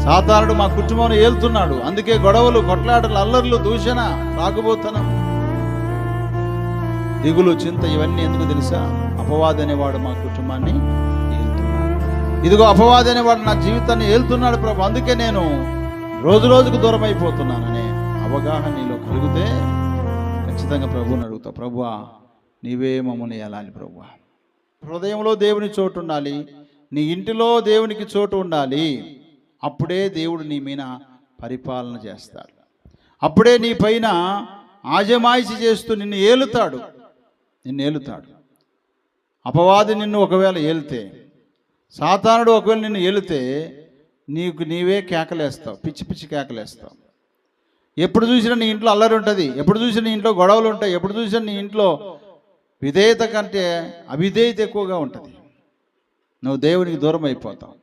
సాతానుడు మా కుటుంబాన్ని ఏలుతున్నాడు, అందుకే గొడవలు, కొట్లాటలు, అల్లర్లు, దూషణ, తాగుబోతనం, దిగులు, చింత, ఇవన్నీ ఎందుకు తెలుసా? అపవాది అనేవాడు మా కుటుంబాన్ని ఏలుతున్నాడు. ఇదిగో అపవాది అనేవాడు నా జీవితాన్ని ఏలుతున్నాడు ప్రభు, అందుకే నేను రోజు రోజుకు దూరం అయిపోతున్నాననే అవగాహన నీలో కలిగితే ఖచ్చితంగా ప్రభువుని అడుగుతావు, ప్రభువా నీవే మమ్మల్ని ఏలాలి ప్రభువా. హృదయంలో దేవుని చోటు ఉండాలి, నీ ఇంటిలో దేవునికి చోటు ఉండాలి. అప్పుడే దేవుడు నీ మీద పరిపాలన చేస్తాడు. అప్పుడే నీ పైన ఆజమాయిషి చేస్తూ నిన్ను ఏలుతాడు. అపవాది నిన్ను ఒకవేళ ఏలితే, సాతానుడు ఒకవేళ నిన్ను ఏలితే నీకు నీవే కేకలేస్తావు, పిచ్చి పిచ్చి కేకలేస్తావు. ఎప్పుడు చూసినా నీ ఇంట్లో అల్లరి ఉంటుంది, ఎప్పుడు చూసినా నీ ఇంట్లో గొడవలు ఉంటాయి, ఎప్పుడు చూసినా నీ ఇంట్లో విధేయత కంటే అవిధేయత ఎక్కువగా ఉంటుంది. నువ్వు దేవునికి దూరం అయిపోతావు.